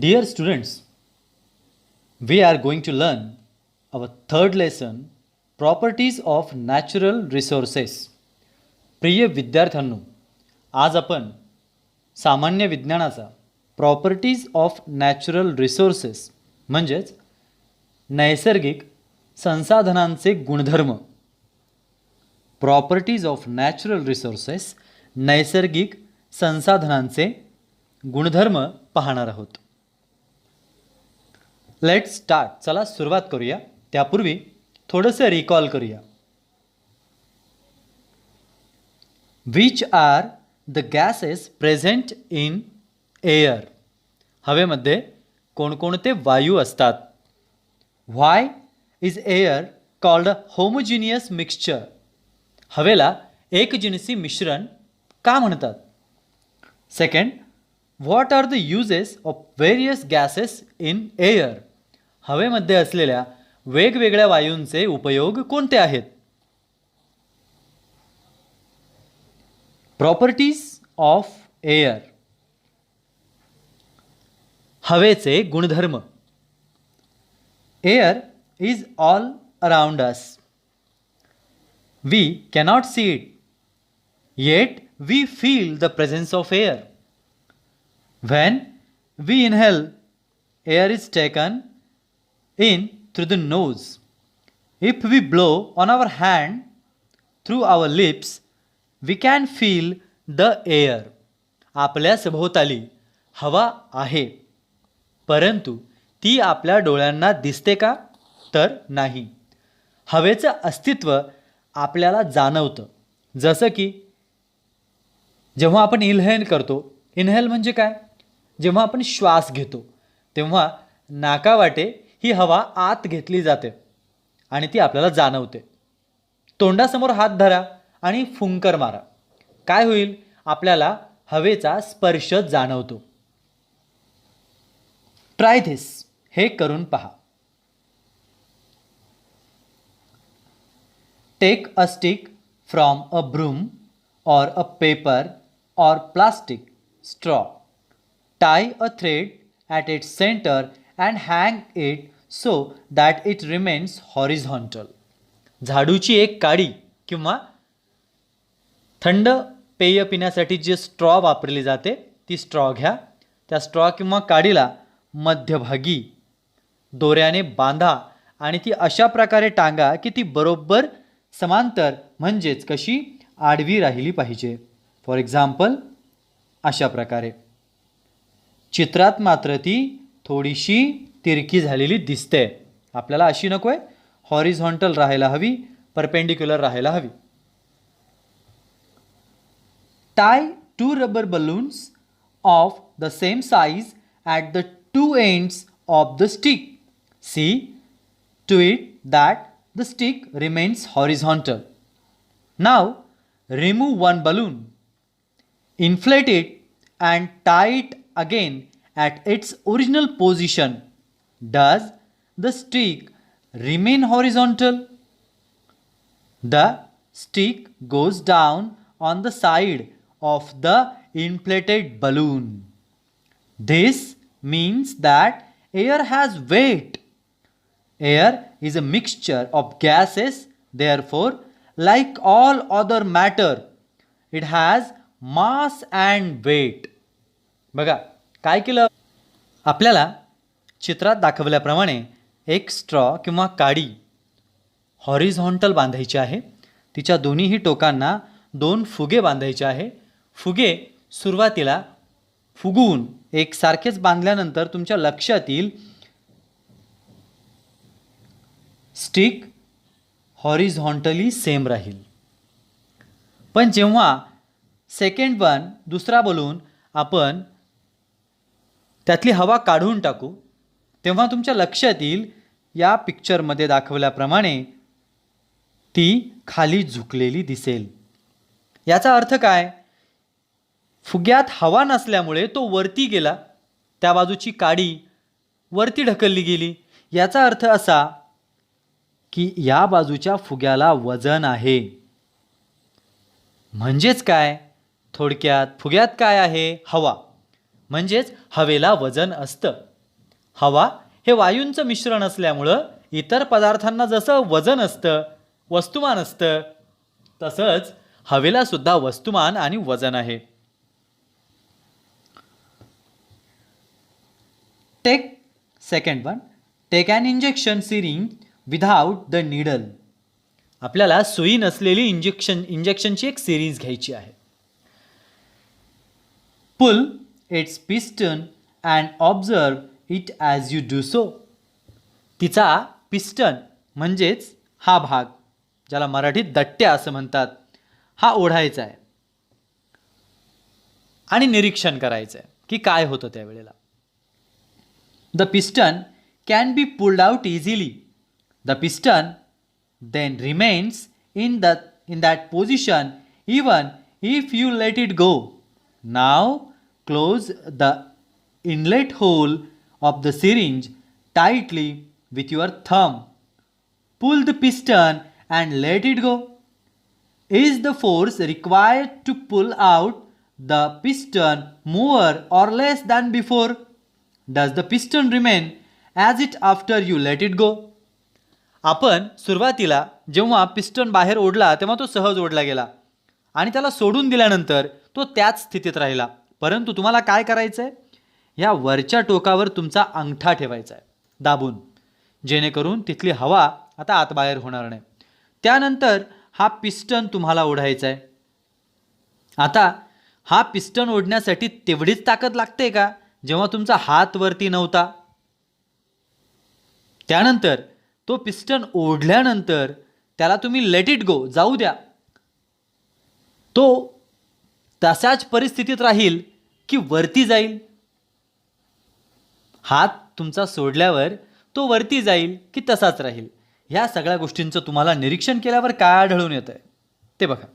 Dear students, we are going to learn our third lesson, Properties of Natural Resources. प्रिय विद्यार्थ्यांनो, आज आपण सामान्य विज्ञानाचा प्रॉपर्टीज ऑफ नॅचरल रिसोर्सेस म्हणजेच नैसर्गिक संसाधनांचे गुणधर्म, प्रॉपर्टीज ऑफ नॅचरल रिसोर्सेस नैसर्गिक संसाधनांचे गुणधर्म पाहणार आहोत. Let's start. चला सुरुवात करूया. त्यापूर्वी थोडंसं रिकॉल करूया. Which are the gases present in air. हवेमध्ये कोणकोणते वायू असतात. Why is air called a homogeneous mixture. हवेला एकजिनसी मिश्रण का म्हणतात. Second, what are the uses of various gases in air. हवेमध्ये असलेल्या वेगवेगळ्या वायूंचे उपयोग कोणते आहेत. Properties of air. हवेचे गुणधर्म. Air is all around us. We cannot see it, yet we feel the presence of air. When we inhale, air is taken in through the nose. If we blow on our hand through our lips, we can feel the air. आपल्या सभोवताली हवा आहे, परंतु ती आपल्या डोळ्यांना दिसते का, तर नाही. हवेचं अस्तित्व आपल्याला जाणवतं. जसं की जेव्हा आपण इन्हेल करतो. इन्हेल म्हणजे काय. जेव्हा आपण श्वास घेतो तेव्हा नाकावाटे ही हवा आत घेतली जाते आणि ती आपल्याला जाणवते. तोंडासमोर हात धरा आणि फुंकर मारा. काय होईल. आपल्याला हवेचा स्पर्श जाणवतो. Try this. हे करून पहा. Take a stick from a broom or a paper or plastic straw. Tie a thread at its center and hang it so that it remains horizontal. झाडूची एक काडी किंवा थंड पेय पिण्यासाठी जे स्ट्रॉ वापरली जाते ती स्ट्रॉ घ्या. त्या स्ट्रॉ किंवा काडीला मध्यभागी दोऱ्याने बांधा आणि ती अशा प्रकारे टांगा की ती बरोबर समांतर म्हणजेच कशी आडवी राहिली पाहिजे. फॉर एक्झाम्पल अशा प्रकारे. चित्रात मात्र ती थोडीशी तिरकी झालेली दिसते. आपल्याला अशी नको आहे. हॉरिझॉन्टल राहायला हवी, परपेंडिक्युलर राहायला हवी. Tie 2 rubber balloons of the same size at the 2 ends of the stick. See to it that the stick remains horizontal. Now remove one balloon, inflate it and tie it again at its original position. Does the stick remain horizontal? The stick goes down on the side of the inflated balloon. This means that air has weight. Air is a mixture of gases, therefore like all other matter, it has mass and weight. बघा काय केलं. आपल्याला चित्रात दाखवल्याप्रमाणे एक straw किंवा काडी horizontal बांधायची आहे. तिच्या दोन्हीही टोकांना 2 फुगे बांधायचे आहे. फुगे सुरुवातीला फुगवून एकसारखेच बांधल्यानंतर तुमच्या लक्षात येईल स्टिक हॉरिझॉन्टली सेम राहील. पण जेव्हा सेकंड वन दुसरा बलून आपण त्यातली हवा काढून टाकू तेव्हा तुमच्या लक्षात येईल या पिक्चरमध्ये दाखवल्याप्रमाणे ती खाली झुकलेली दिसेल. याचा अर्थ काय. फुग्यात हवा नसल्यामुळे तो वरती गेला. त्या बाजूची काडी वरती ढकलली गेली. याचा अर्थ असा की या बाजूच्या फुग्याला वजन आहे. म्हणजेच काय. थोडक्यात फुग्यात काय आहे. हवा. म्हणजेच हवेला वजन असतं. हवा हे वायूंचं मिश्रण असल्यामुळं इतर पदार्थांना जसं वजन असतं, वस्तुमान असतं, तसंच हवेला सुद्धा वस्तुमान आणि वजन आहे. Take second one, take an injection syringe without the needle. आपल्याला सुई नसलेली इंजेक्शनची एक सिरीज घ्यायची आहे. Pull its piston and observe it as you do so. तिचा पिस्टन म्हणजेच हा भाग, ज्याला मराठीत दट्ट्या असं म्हणतात, हा ओढायचा आहे आणि निरीक्षण करायचं आहे की काय होतं त्यावेळेला. The piston can be pulled out easily. The piston then remains in that position even if you let it go. Now close the inlet hole of the syringe tightly with your thumb. Pull the piston and let it go. Is the force required to pull out the piston more or less than before? Does the piston remain as it after you let it go? आपण सुरुवातीला जेव्हा piston बाहेर ओढला तेव्हा तो सहज ओढला गेला आणि त्याला सोडून दिल्यानंतर तो त्याच स्थितीत राहिला. परंतु तुम्हाला काय करायचं आहे, ह्या वरच्या टोकावर तुमचा अंगठा ठेवायचा आहे दाबून, जेणेकरून तिथली हवा आता आत बाहेर होणार नाही. त्यानंतर हा पिस्टन तुम्हाला ओढायचा आहे. आता हा पिस्टन ओढण्यासाठी तेवढीच ताकद लागते का जेव्हा तुमचा हात वरती नव्हता? त्यानंतर तो पिस्टन ओढल्यानंतर त्याला तुम्ही लेट इट गो, जाऊ द्या, तो तशाच परिस्थितीत राहील की वरती जाईल? हात तुमचा सोडल्यावर तो वरती जाईल की तसाच राहील? ह्या सगळ्या गोष्टींचं तुम्हाला निरीक्षण केल्यावर काय आढळून येतं आहे ते बघा.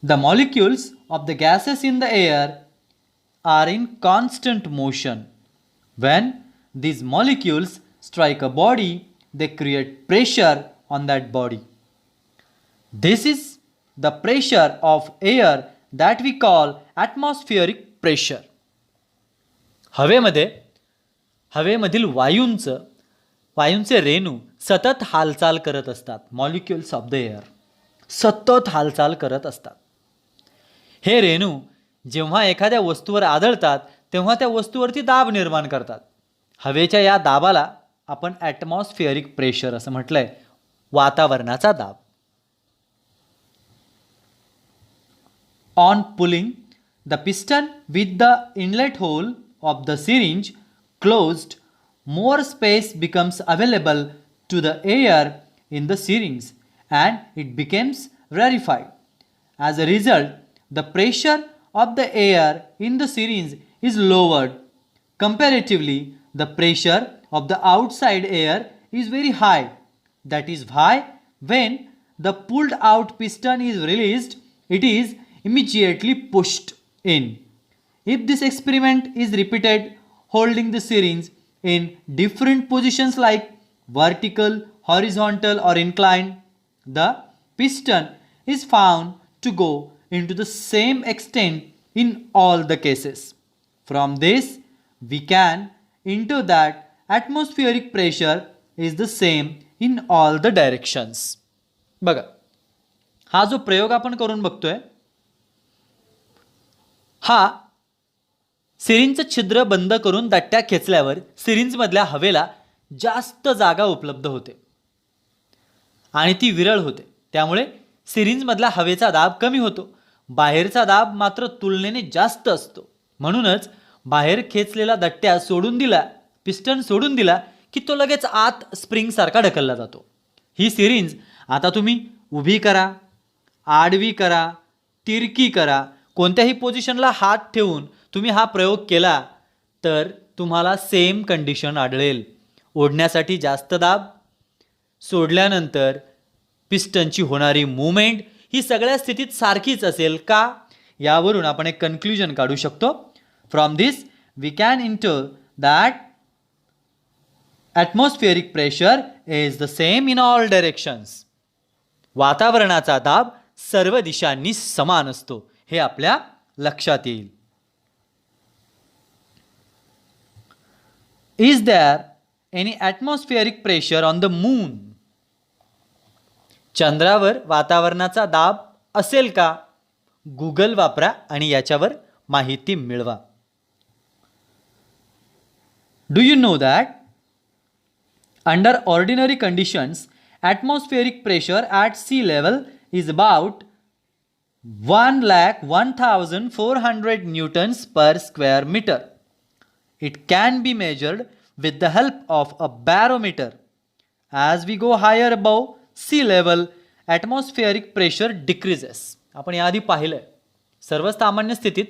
The molecules of the gases in the air are in constant motion. When these molecules strike a body, they create pressure on that body. This is the pressure of air that we call atmospheric pressure. हवेमधील वायूंचे रेणू सतत हालचाल करत असतात. Molecules of the air सतत हालचाल करत असतात. हे रेणू जेव्हा एखाद्या वस्तूवर आदळतात तेव्हा त्या वस्तूवरती दाब निर्माण करतात. हवेच्या या दाबाला आपण ॲटमॉस्फिअरिक प्रेशर असं म्हटलंय, वातावरणाचा दाब. On pulling the piston with the inlet hole of the syringe closed, more space becomes available to the air in the syringe and it becomes rarefied. As a result, the pressure of the air in the syringe is lowered. Comparatively, the pressure of the outside air is very high. That is why when the pulled out piston is released, it is immediately pushed in. If this experiment is repeated, holding the syringe in different positions like vertical, horizontal or inclined, the piston is found to go into the same extent in all the cases. From this, we can infer that atmospheric pressure is the same in all the directions. बघा, हा जो प्रयोग आपण करून बघतोय, हा सिरिंजचं छिद्र बंद करून दट्ट्या खेचल्यावर सिरिंजमधल्या हवेला जास्त जागा उपलब्ध होते आणि ती विरळ होते. त्यामुळे सिरिंजमधला हवेचा दाब कमी होतो, बाहेरचा दाब मात्र तुलनेने जास्त असतो. म्हणूनच बाहेर खेचलेला दट्ट्या सोडून दिला, पिस्टन सोडून दिला की तो लगेच आत स्प्रिंगसारखा ढकलला जातो. ही सिरिंज आता तुम्ही उभी करा, आडवी करा, तिरकी करा, कोणत्याही पोझिशनला हात ठेवून तुम्ही हा प्रयोग केला तर तुम्हाला सेम कंडिशन आढळेल. ओढण्यासाठी जास्त दाब, सोडल्यानंतर पिस्टनची होणारी मूवमेंट ही सगळ्या स्थितीत सारखीच असेल का? यावरून आपण एक कन्क्ल्युजन काढू शकतो. From this we can infer that atmospheric pressure is the same in all directions. वातावरणाचा दाब सर्व दिशांनी समान असतो, हे आपल्या लक्षात येईल. Is there any atmospheric pressure on the moon? चंद्रावर वातावरणाचा दाब असेल का? गुगल वापरा आणि याच्यावर माहिती मिळवा. Do you know that under ordinary conditions, atmospheric pressure at sea level is about 1,01,400 newtons per square meter. It can be measured with the help of a barometer. As we go higher above sea level, atmospheric pressure decreases. आपण याआधी पाहिलं सर्वसामान्य स्थितीत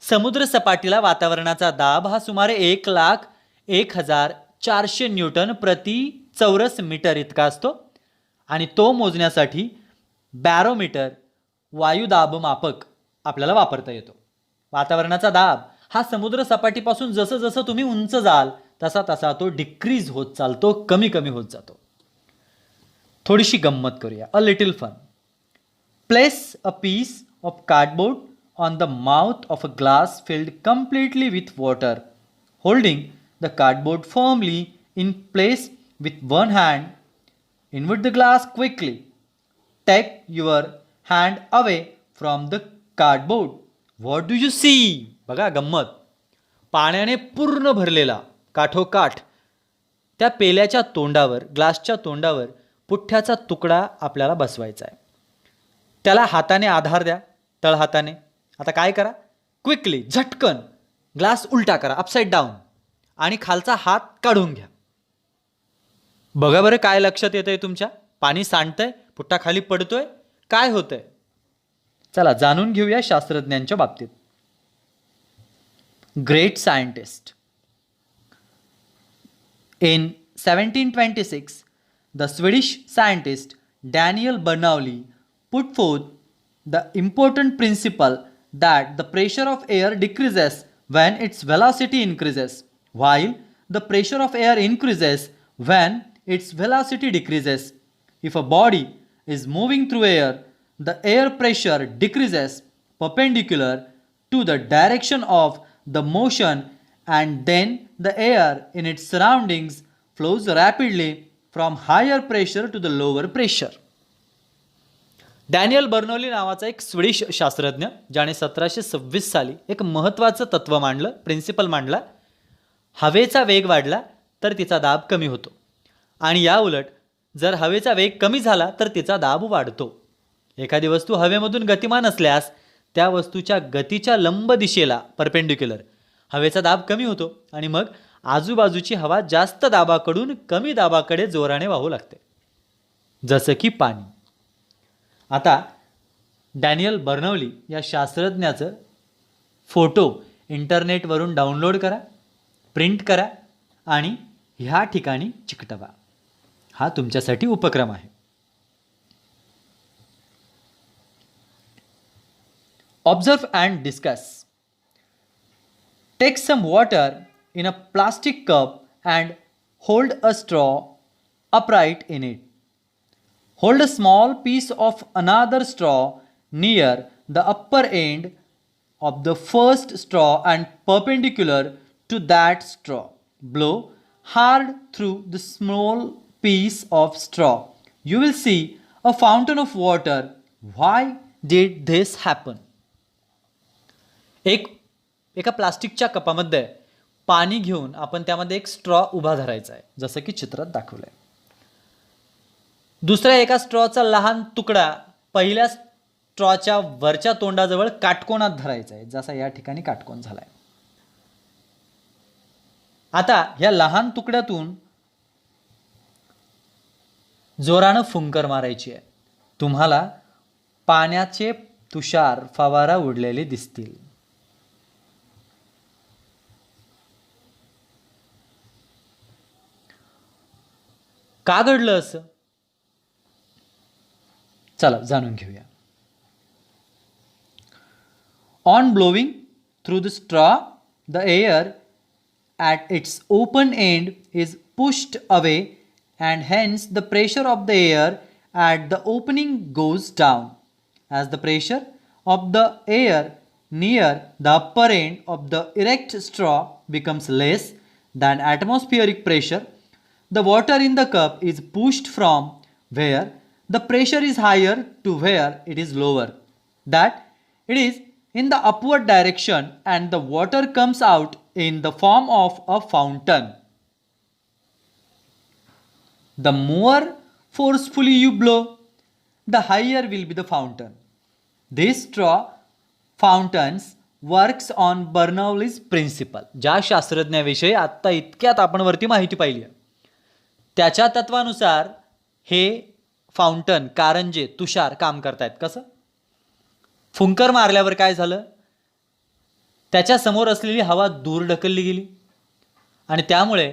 समुद्र सपाटीला वातावरणाचा दाब हा सुमारे 1,01,400 न्यूटन प्रति चौरस मीटर इतका असतो आणि तो मोजण्यासाठी बॅरोमीटर वायुदाब मापक आपल्याला वापरता येतो. वातावरणाचा दाब हा समुद्र सपाटीपासून जसं जसं तुम्ही उंच जाल तसा तसा तो डिक्रीज होत चालतो, कमी कमी होत जातो. थोडीशी गंमत करूया. A little fun. Place a piece of cardboard on the mouth of a glass filled completely with water. Holding the cardboard firmly in place with one hand, invert the glass quickly. Take your hand away from the cardboard. What do you see? बघा गंमत. पाण्याने पूर्ण भरलेला काठोकाठ त्या पेल्याच्या तोंडावर, ग्लासच्या तोंडावर पुठ्ठ्याचा तुकडा आपल्याला बसवायचा आहे. त्याला हाताने आधार द्या, तळहाताने. आता काय करा? क्विकली, झटकन ग्लास उलटा करा, अपसाइड डाऊन, आणि खालचा हात काढून घ्या. बघा बरं काय लक्षात येतंय तुमच्या? पाणी सांडतंय, पुठ्ठा खाली पडतोय, काय होतंय? चला जाणून घेऊया शास्त्रज्ञांच्या बाबतीत. Great scientist. In 1726, the Swedish scientist Daniel Bernoulli put forth the important principle that the pressure of air decreases when its velocity increases, while the pressure of air increases when its velocity decreases. If a body is moving through air, the air pressure decreases perpendicular to the direction of the motion, and then the air in its surroundings flows rapidly from higher pressure to the lower pressure. Daniel Bernoulli नावाचा एक Swedish शास्त्रज्ञ ज्याने 1726 साली एक महत्त्वाचं तत्त्व मांडलं, principal मांडला. हवेचा वेग वाढला तर तिचा दाब कमी होतो, आणि या उलट जर हवेचा वेग कमी झाला तर तिचा दाब वाढतो. एखादी वस्तू हवेमधून गतिमान असल्यास त्या वस्तूच्या गतीच्या लंब दिशेला परपेंडिक्युलर हवेचा दाब कमी होतो, आणि मग आजूबाजूची हवा जास्त दाबाकडून कमी दाबाकडे जोराने वाहू लागते, जसं की पाणी. आता डॅनियल बर्नौली या शास्त्रज्ञाचं फोटो इंटरनेटवरून डाउनलोड करा, प्रिंट करा आणि ह्या ठिकाणी चिकटवा. हा तुमच्यासाठी उपक्रम आहे. Observe and discuss. Take some water in a plastic cup and hold a straw upright in it. Hold a small piece of another straw near the upper end of the first straw and perpendicular to that straw. Blow hard through the small piece of straw. You will see a fountain of water. Why did this happen? एका प्लास्टिकच्या कपामध्ये पाणी घेऊन आपण त्यामध्ये एक straw उभा धरायचा आहे, जसं की चित्रात दाखवलं आहे. दुसऱ्या एका स्ट्रॉचा लहान तुकडा पहिल्या स्ट्रॉच्या वरच्या तोंडाजवळ काटकोनात धरायचा आहे, जसा या ठिकाणी काटकोन झाला आहे. आता या लहान तुकड्यातून जोरानं फुंकर मारायची आहे. तुम्हाला पाण्याचे तुषार फवारा उडलेले दिसतील. का घडलं असं? चला जाणून घेऊया. On blowing through the straw, the air at its open end is pushed away, and hence the pressure of the air at the opening goes down. As the pressure of the air near the upper end of the erect straw becomes less, than atmospheric pressure, the water in the cup is pushed from where the pressure is higher to where it is lower. That it is in the upward direction and the water comes out in the form of a fountain. The more forcefully you blow, the higher will be the fountain. This straw fountains works on Bernoulli's principle. ज्या शास्त्रज्ञाविषयी आत्ता इतक्यात आपण वरती माहिती पाहिली आहे त्याच्या तत्वानुसार हे फाउंटन कारंजे तुषार काम करतायत. कसं फुंकर मारल्यावर काय झालं, त्याच्या समोर असलेली हवा दूर ढकलली गेली आणि त्यामुळे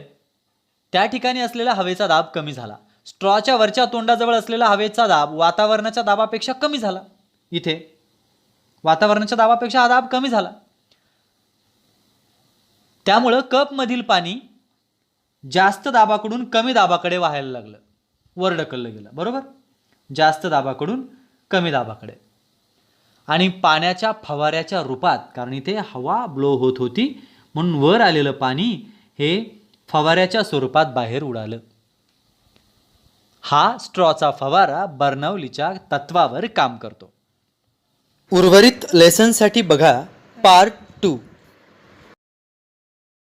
त्या ठिकाणी असलेला हवेचा दाब कमी झाला. स्ट्रॉच्या वरच्या तोंडाजवळ असलेला हवेचा दाब वातावरणाच्या दाबापेक्षा कमी झाला. इथे वातावरणाच्या दाबापेक्षा हा दाब कमी झाला. त्यामुळं कपमधील पाणी जास्त दाबाकडून कमी दाबाकडे वाहायला लागलं, वर ढकललं गेलं. बरोबर, जास्त दाबाकडून कमी दाबाकडे. आणि पाण्याच्या फवाऱ्याच्या रूपात, कारण इथे हवा ब्लो होत होती म्हणून वर आलेलं पाणी हे फवाऱ्याच्या स्वरूपात बाहेर उडालं. हा स्ट्रॉचा फवारा बर्नौलीच्या तत्वावर काम करतो. उर्वरित लेसनसाठी बघा पार्ट 2.